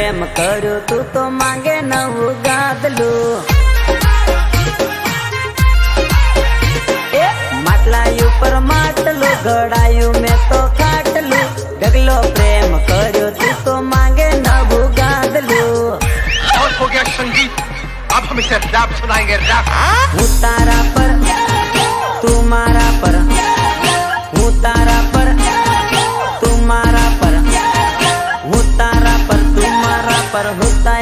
प्रेम करो तू तो मांगे नवु गादलू માટલાયું પર માટલું ઘડાયું મેં તો ખાટલું ઢગલો પ્રેમ કર્યો તું તો માંગે નવું ગાદલું बहुत हो गया संगीत अब हम इसे रैप सुनाएंगे रैप હું તારા પર તું મારા પર હું તારા પર તું મારા પર હું તારા પર તું મારા પર હું તારા